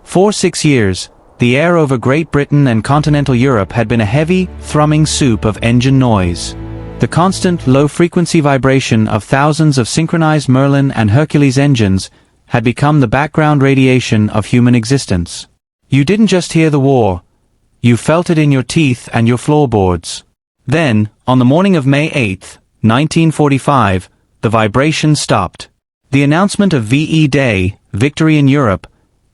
For 6 years, the air over Great Britain and continental Europe had been a heavy, thrumming soup of engine noise. The constant, low-frequency vibration of thousands of synchronized Merlin and Hercules engines had become the background radiation of human existence. You didn't just hear the war, you felt it in your teeth and your floorboards. Then, on the morning of May 8, 1945, the vibration stopped. The announcement of VE Day, Victory in Europe,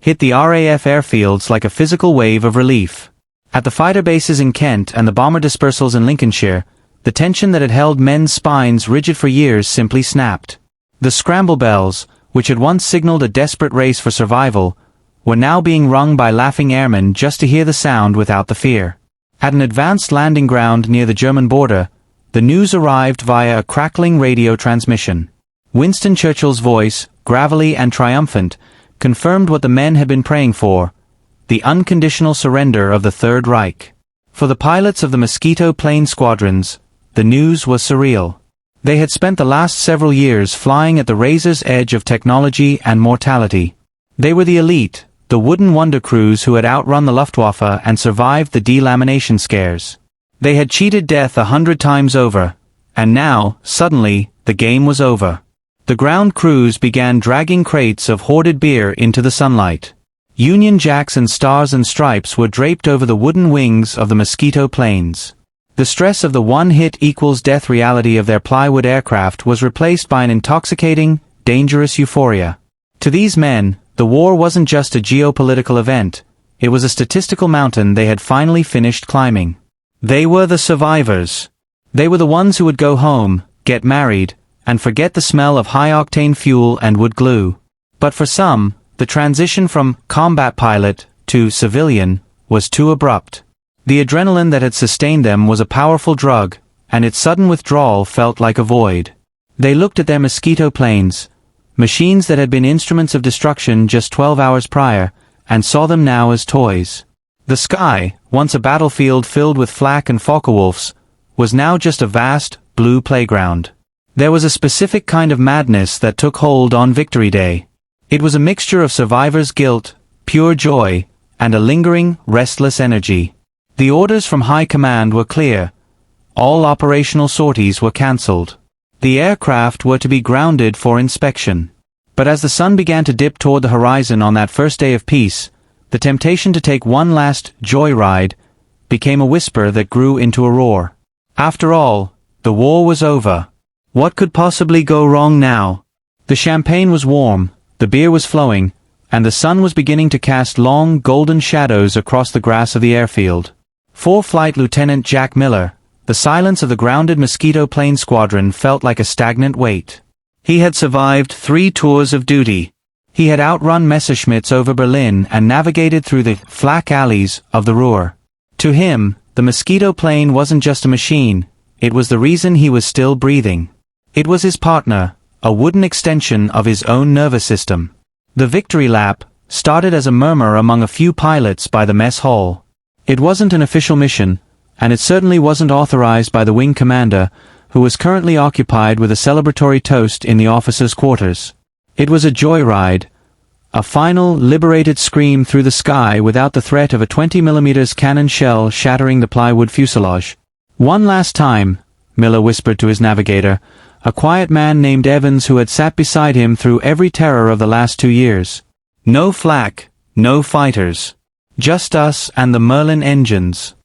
hit the RAF airfields like a physical wave of relief. At the fighter bases in Kent and the bomber dispersals in Lincolnshire, the tension that had held men's spines rigid for years simply snapped. The scramble bells, which had once signaled a desperate race for survival, were now being rung by laughing airmen just to hear the sound without the fear. At an advanced landing ground near the German border, the news arrived via a crackling radio transmission. Winston Churchill's voice, gravelly and triumphant, confirmed what the men had been praying for: the unconditional surrender of the Third Reich. For the pilots of the Mosquito plane squadrons, the news was surreal. They had spent the last several years flying at the razor's edge of technology and mortality. They were the elite, the wooden wonder crews who had outrun the Luftwaffe and survived the delamination scares. They had cheated death 100 times over, and now, suddenly, the game was over. The ground crews began dragging crates of hoarded beer into the sunlight. Union Jacks and Stars and Stripes were draped over the wooden wings of the Mosquito planes. The stress of the one-hit-equals-death reality of their plywood aircraft was replaced by an intoxicating, dangerous euphoria. To these men, the war wasn't just a geopolitical event, it was a statistical mountain they had finally finished climbing. They were the survivors. They were the ones who would go home, get married, and forget the smell of high-octane fuel and wood glue. But for some, the transition from combat pilot to civilian was too abrupt. The adrenaline that had sustained them was a powerful drug, and its sudden withdrawal felt like a void. They looked at their Mosquito planes, machines that had been instruments of destruction just 12 hours prior, and saw them now as toys. The sky, once a battlefield filled with flak and Focke-Wulfs, was now just a vast, blue playground. There was a specific kind of madness that took hold on Victory Day. It was a mixture of survivor's guilt, pure joy, and a lingering, restless energy. The orders from high command were clear. All operational sorties were cancelled. The aircraft were to be grounded for inspection. But as the sun began to dip toward the horizon on that first day of peace, the temptation to take one last joyride became a whisper that grew into a roar. After all, the war was over. What could possibly go wrong now? The champagne was warm, the beer was flowing, and the sun was beginning to cast long, golden shadows across the grass of the airfield. For Flight Lieutenant Jack Miller, the silence of the grounded Mosquito plane squadron felt like a stagnant weight. He had survived 3 tours of duty. He had outrun Messerschmitts over Berlin and navigated through the flak alleys of the Ruhr. To him, the Mosquito plane wasn't just a machine, it was the reason he was still breathing. It was his partner, a wooden extension of his own nervous system. The victory lap started as a murmur among a few pilots by the mess hall. It wasn't an official mission, and it certainly wasn't authorized by the wing commander, who was currently occupied with a celebratory toast in the officers' quarters. It was a joyride, a final, liberated scream through the sky without the threat of a 20mm cannon shell shattering the plywood fuselage. "One last time," Miller whispered to his navigator, a quiet man named Evans who had sat beside him through every terror of the last 2 years. "No flak, no fighters. Just us and the Merlin engines."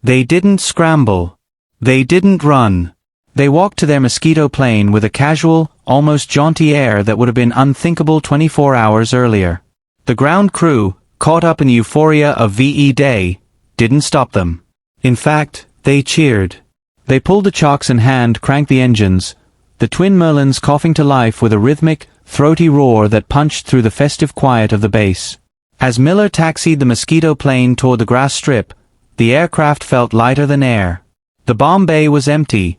They didn't scramble. They didn't run. They walked to their Mosquito plane with a casual, almost jaunty air that would have been unthinkable 24 hours earlier. The ground crew, caught up in the euphoria of VE Day, didn't stop them. In fact, they cheered. They pulled the chocks in hand, cranked the engines, the twin Merlins coughing to life with a rhythmic, throaty roar that punched through the festive quiet of the base. As Miller taxied the Mosquito plane toward the grass strip, the aircraft felt lighter than air. The bomb bay was empty.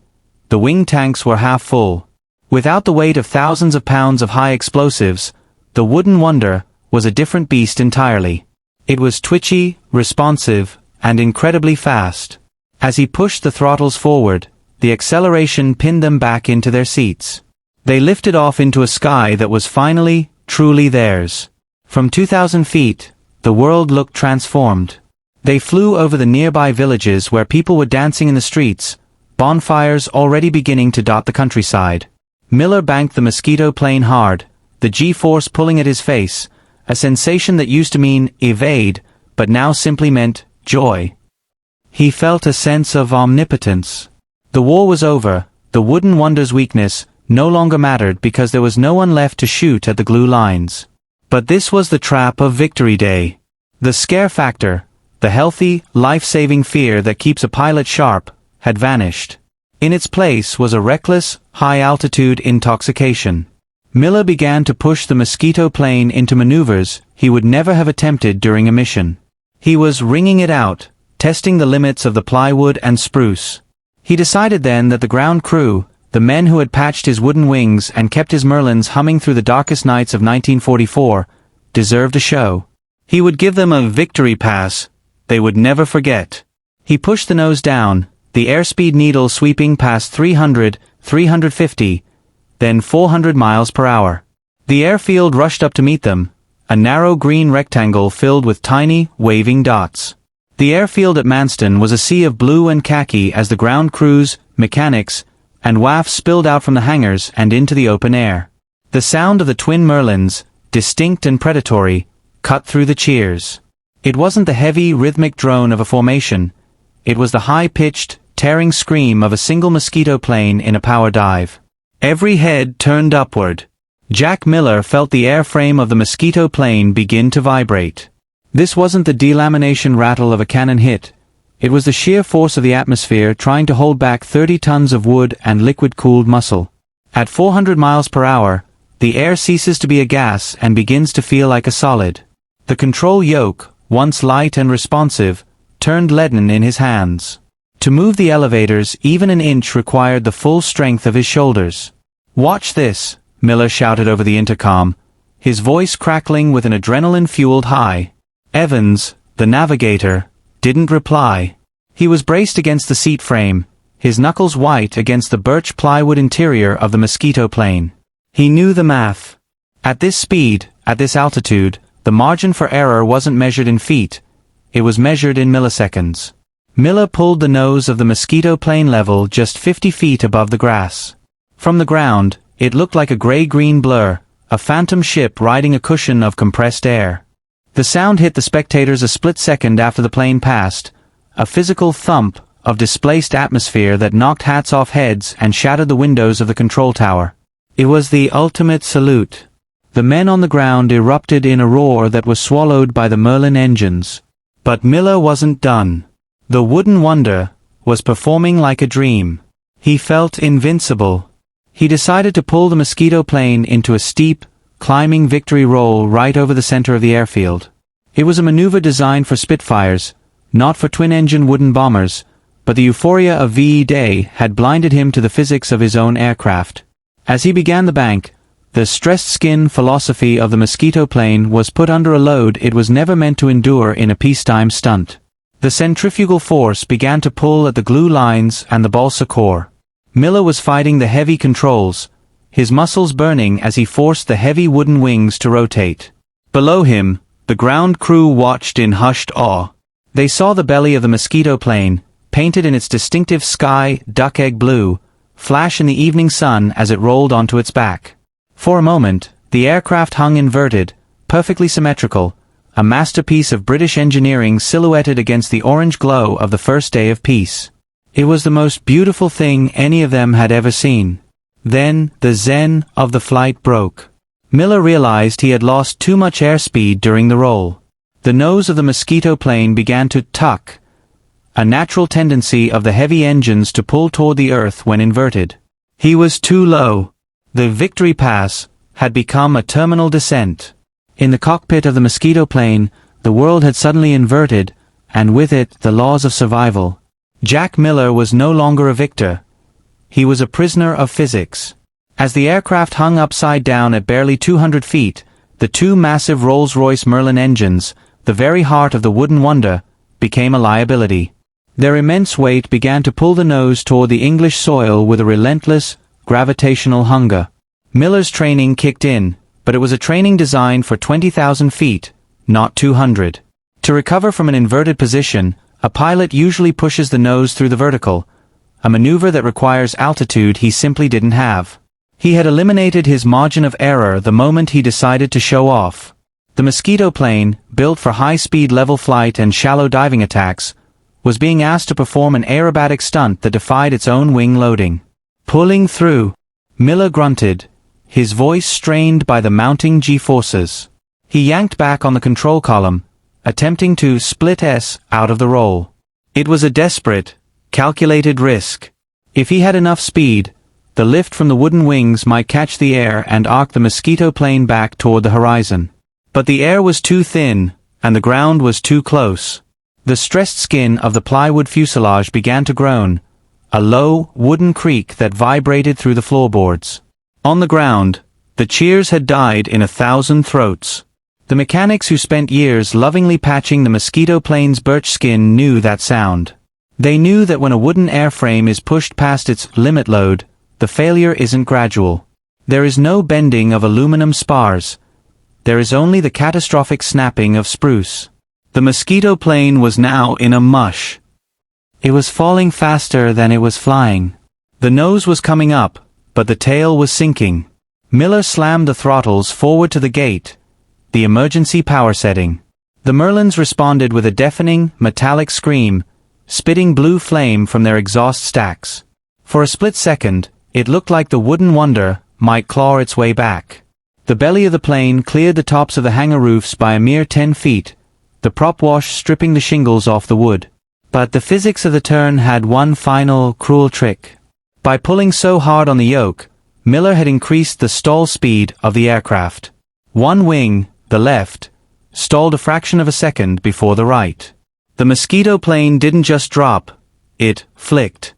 The wing tanks were half full. Without the weight of thousands of pounds of high explosives, the Wooden Wonder was a different beast entirely. It was twitchy, responsive, and incredibly fast. As he pushed the throttles forward, the acceleration pinned them back into their seats. They lifted off into a sky that was finally, truly theirs. From 2,000 feet, the world looked transformed. They flew over the nearby villages where people were dancing in the streets, bonfires already beginning to dot the countryside. Miller banked the Mosquito plane hard, the G-force pulling at his face, a sensation that used to mean evade, but now simply meant joy. He felt a sense of omnipotence. The war was over, the wooden wonder's weakness no longer mattered because there was no one left to shoot at the glue lines. But this was the trap of Victory Day. The scare factor, the healthy, life-saving fear that keeps a pilot sharp, had vanished. In its place was a reckless, high-altitude intoxication. Miller began to push the Mosquito plane into maneuvers he would never have attempted during a mission. He was wringing it out, testing the limits of the plywood and spruce. He decided then that the ground crew, the men who had patched his wooden wings and kept his Merlins humming through the darkest nights of 1944, deserved a show. He would give them a victory pass they would never forget. He pushed the nose down, the airspeed needle sweeping past 300, 350, then 400 miles per hour. The airfield rushed up to meet them, a narrow green rectangle filled with tiny, waving dots. The airfield at Manston was a sea of blue and khaki as the ground crews, mechanics, and WAF spilled out from the hangars and into the open air. The sound of the twin Merlins, distinct and predatory, cut through the cheers. It wasn't the heavy, rhythmic drone of a formation. It was the high-pitched, tearing scream of a single Mosquito plane in a power dive. Every head turned upward. Jack Miller felt the airframe of the Mosquito plane begin to vibrate. This wasn't the delamination rattle of a cannon hit. It was the sheer force of the atmosphere trying to hold back 30 tons of wood and liquid-cooled muscle. At 400 miles per hour, the air ceases to be a gas and begins to feel like a solid. The control yoke, once light and responsive, turned leaden in his hands. To move the elevators even an inch required the full strength of his shoulders. "Watch this," Miller shouted over the intercom, his voice crackling with an adrenaline-fueled high. Evans, the navigator, didn't reply. He was braced against the seat frame, his knuckles white against the birch plywood interior of the Mosquito plane. He knew the math. At this speed, at this altitude, the margin for error wasn't measured in feet, it was measured in milliseconds. Miller pulled the nose of the Mosquito plane level just 50 feet above the grass. From the ground, it looked like a gray-green blur, a phantom ship riding a cushion of compressed air. The sound hit the spectators a split second after the plane passed, a physical thump of displaced atmosphere that knocked hats off heads and shattered the windows of the control tower. It was the ultimate salute. The men on the ground erupted in a roar that was swallowed by the Merlin engines. But Miller wasn't done. The wooden wonder was performing like a dream. He felt invincible. He decided to pull the Mosquito plane into a steep, climbing victory roll right over the center of the airfield. It was a maneuver designed for Spitfires, not for twin-engine wooden bombers, but the euphoria of WWII Day had blinded him to the physics of his own aircraft. As he began the bank, the stressed-skin philosophy of the Mosquito plane was put under a load it was never meant to endure in a peacetime stunt. The centrifugal force began to pull at the glue lines and the balsa core. Miller was fighting the heavy controls, his muscles burning as he forced the heavy wooden wings to rotate. Below him, the ground crew watched in hushed awe. They saw the belly of the Mosquito plane, painted in its distinctive sky duck-egg blue, flash in the evening sun as it rolled onto its back. For a moment, the aircraft hung inverted, perfectly symmetrical, a masterpiece of British engineering silhouetted against the orange glow of the first day of peace. It was the most beautiful thing any of them had ever seen. Then, the zen of the flight broke. Miller realized he had lost too much airspeed during the roll. The nose of the Mosquito plane began to tuck, a natural tendency of the heavy engines to pull toward the earth when inverted. He was too low. The victory pass had become a terminal descent. In the cockpit of the Mosquito plane, the world had suddenly inverted, and with it the laws of survival. Jack Miller was no longer a victor. He was a prisoner of physics. As the aircraft hung upside down at barely 200 feet, the two massive Rolls-Royce Merlin engines, the very heart of the wooden wonder, became a liability. Their immense weight began to pull the nose toward the English soil with a relentless, gravitational hunger. Miller's training kicked in, but it was a training designed for 20,000 feet, not 200. To recover from an inverted position, a pilot usually pushes the nose through the vertical, a maneuver that requires altitude he simply didn't have. He had eliminated his margin of error the moment he decided to show off. The Mosquito plane, built for high-speed level flight and shallow diving attacks, was being asked to perform an aerobatic stunt that defied its own wing loading. Pulling through. Miller grunted, his voice strained by the mounting G-forces. He yanked back on the control column, attempting to split S out of the roll. It was a desperate, calculated risk. If he had enough speed, the lift from the wooden wings might catch the air and arc the Mosquito plane back toward the horizon. But the air was too thin, and the ground was too close. The stressed skin of the plywood fuselage began to groan, a low, wooden creak that vibrated through the floorboards. On the ground, the cheers had died in 1,000 throats. The mechanics who spent years lovingly patching the Mosquito plane's birch skin knew that sound. They knew that when a wooden airframe is pushed past its limit load, the failure isn't gradual. There is no bending of aluminum spars. There is only the catastrophic snapping of spruce. The Mosquito plane was now in a mush. It was falling faster than it was flying. The nose was coming up, but the tail was sinking. Miller slammed the throttles forward to the gate, the emergency power setting. The Merlins responded with a deafening, metallic scream, spitting blue flame from their exhaust stacks. For a split second, it looked like the wooden wonder might claw its way back. The belly of the plane cleared the tops of the hangar roofs by a mere 10 feet, the prop wash stripping the shingles off the wood. But the physics of the turn had one final, cruel trick. By pulling so hard on the yoke, Miller had increased the stall speed of the aircraft. One wing, the left, stalled a fraction of a second before the right. The Mosquito plane didn't just drop, it flicked.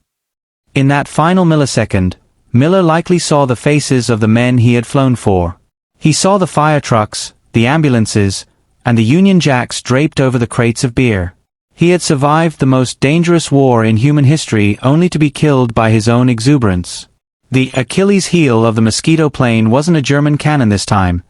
In that final millisecond, Miller likely saw the faces of the men he had flown for. He saw the fire trucks, the ambulances, and the Union Jacks draped over the crates of beer. He had survived the most dangerous war in human history only to be killed by his own exuberance. The Achilles heel of the Mosquito plane wasn't a German cannon this time.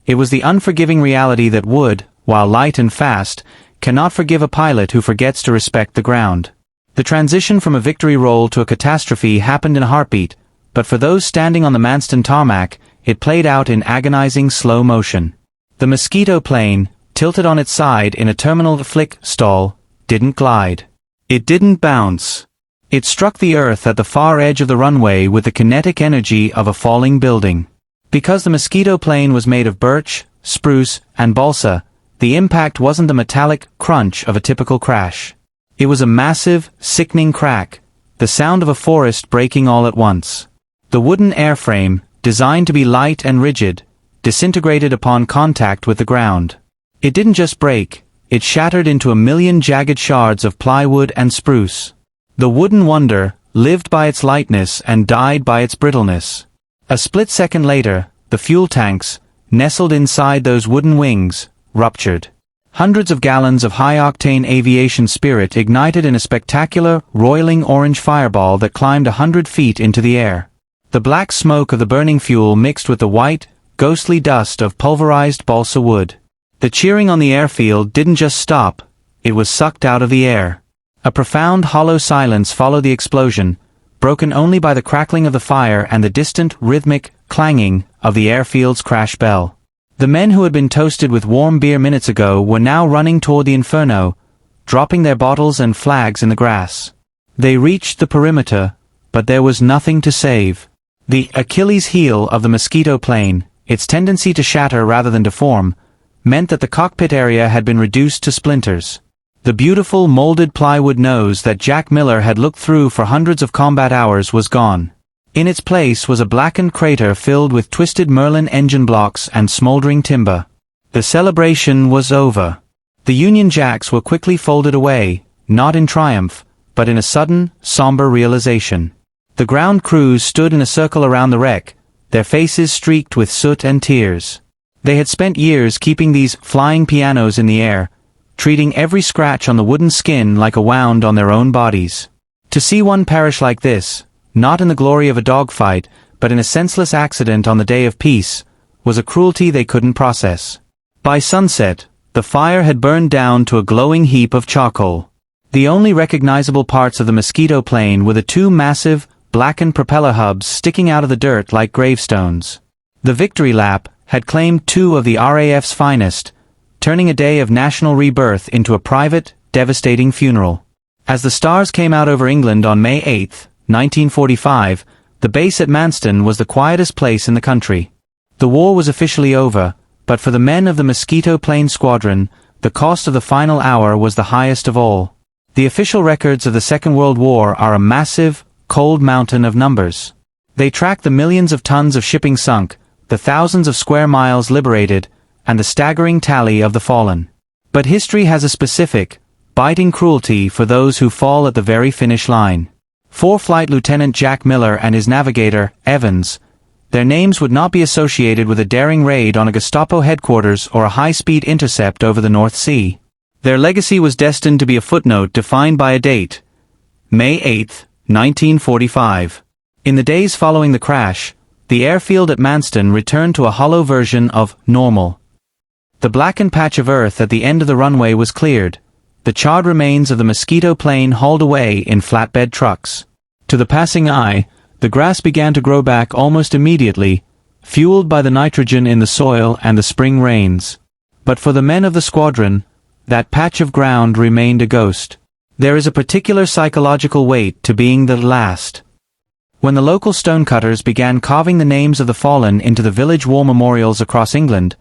It was the unforgiving reality that wood, while light and fast, cannot forgive a pilot who forgets to respect the ground. The transition from a victory roll to a catastrophe happened in a heartbeat, but for those standing on the Manston tarmac, it played out in agonizing slow motion. The Mosquito plane, tilted on its side in a terminal flick stall, didn't glide. It didn't bounce. It struck the earth at the far edge of the runway with the kinetic energy of a falling building. Because the Mosquito plane was made of birch, spruce, and balsa, the impact wasn't the metallic crunch of a typical crash. It was a massive, sickening crack, the sound of a forest breaking all at once. The wooden airframe, designed to be light and rigid, disintegrated upon contact with the ground. It didn't just break, it shattered into a million jagged shards of plywood and spruce. The wooden wonder lived by its lightness and died by its brittleness. A split second later, the fuel tanks, nestled inside those wooden wings, ruptured. Hundreds of gallons of high-octane aviation spirit ignited in a spectacular, roiling orange fireball that climbed 100 feet into the air. The black smoke of the burning fuel mixed with the white, ghostly dust of pulverized balsa wood. The cheering on the airfield didn't just stop, it was sucked out of the air. A profound hollow silence followed the explosion, broken only by the crackling of the fire and the distant, rhythmic clanging of the airfield's crash bell. The men who had been toasted with warm beer minutes ago were now running toward the inferno, dropping their bottles and flags in the grass. They reached the perimeter, but there was nothing to save. The Achilles heel of the Mosquito plane, its tendency to shatter rather than deform, meant that the cockpit area had been reduced to splinters. The beautiful molded plywood nose that Jack Miller had looked through for hundreds of combat hours was gone. In its place was a blackened crater filled with twisted Merlin engine blocks and smoldering timber. The celebration was over. The Union Jacks were quickly folded away, not in triumph, but in a sudden, somber realization. The ground crews stood in a circle around the wreck, their faces streaked with soot and tears. They had spent years keeping these flying pianos in the air, treating every scratch on the wooden skin like a wound on their own bodies. To see one perish like this, not in the glory of a dogfight, but in a senseless accident on the day of peace, was a cruelty they couldn't process. By sunset, the fire had burned down to a glowing heap of charcoal. The only recognizable parts of the Mosquito plane were the two massive, blackened propeller hubs sticking out of the dirt like gravestones. The victory lap had claimed two of the RAF's finest, turning a day of national rebirth into a private, devastating funeral. As the stars came out over England on May 8, 1945, the base at Manston was the quietest place in the country. The war was officially over, but for the men of the Mosquito plane squadron, the cost of the final hour was the highest of all. The official records of the Second World War are a massive, cold mountain of numbers. They track the millions of tons of shipping sunk, the thousands of square miles liberated, and the staggering tally of the fallen. But history has a specific, biting cruelty for those who fall at the very finish line. Flight Lieutenant Jack Miller and his navigator, Evans. Their names would not be associated with a daring raid on a Gestapo headquarters or a high-speed intercept over the North Sea. Their legacy was destined to be a footnote defined by a date, May 8, 1945. In the days following the crash, the airfield at Manston returned to a hollow version of normal. The blackened patch of earth at the end of the runway was cleared, the charred remains of the Mosquito plane hauled away in flatbed trucks. To the passing eye, the grass began to grow back almost immediately, fueled by the nitrogen in the soil and the spring rains. But for the men of the squadron, that patch of ground remained a ghost. There is a particular psychological weight to being the last. When the local stonecutters began carving the names of the fallen into the village war memorials across England,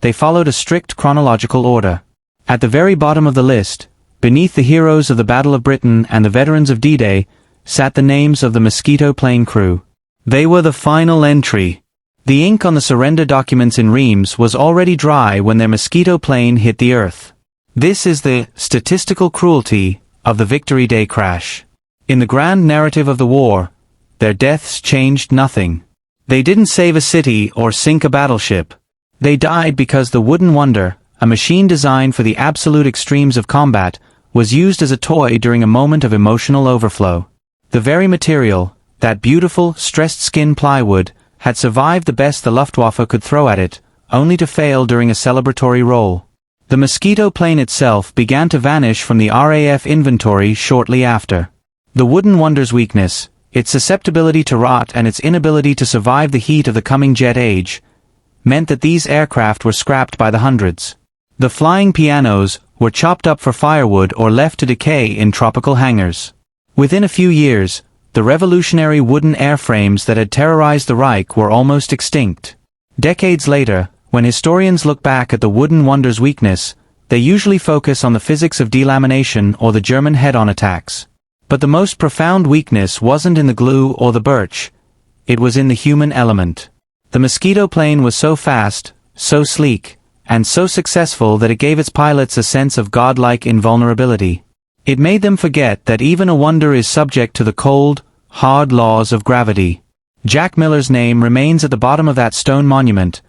they followed a strict chronological order. At the very bottom of the list, beneath the heroes of the Battle of Britain and the veterans of D-Day, sat the names of the Mosquito plane crew. They were the final entry. The ink on the surrender documents in Reims was already dry when their Mosquito plane hit the earth. This is the statistical cruelty of the Victory Day crash. In the grand narrative of the war, their deaths changed nothing. They didn't save a city or sink a battleship. They died because the Wooden Wonder, a machine designed for the absolute extremes of combat, was used as a toy during a moment of emotional overflow. The very material, that beautiful, stressed skin plywood, had survived the best the Luftwaffe could throw at it, only to fail during a celebratory roll. The Mosquito plane itself began to vanish from the RAF inventory shortly after. The Wooden Wonder's weakness, its susceptibility to rot and its inability to survive the heat of the coming jet age, meant that these aircraft were scrapped by the hundreds. The flying pianos were chopped up for firewood or left to decay in tropical hangars. Within a few years, the revolutionary wooden airframes that had terrorized the Reich were almost extinct. Decades later, when historians look back at the Wooden Wonder's weakness, they usually focus on the physics of delamination or the German head-on attacks. But the most profound weakness wasn't in the glue or the birch. It was in the human element. The Mosquito plane was so fast, so sleek, and so successful that it gave its pilots a sense of godlike invulnerability. It made them forget that even a wonder is subject to the cold, hard laws of gravity. Jack Miller's name remains at the bottom of that stone monument,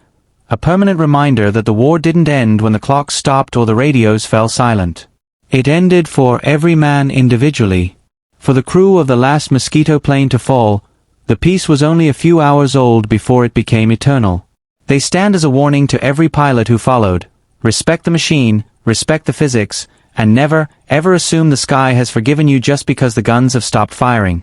a permanent reminder that the war didn't end when the clocks stopped or the radios fell silent. It ended for every man individually. For the crew of the last Mosquito plane to fall, the piece was only a few hours old before it became eternal. They stand as a warning to every pilot who followed: respect the machine, respect the physics, and never, ever assume the sky has forgiven you just because the guns have stopped firing.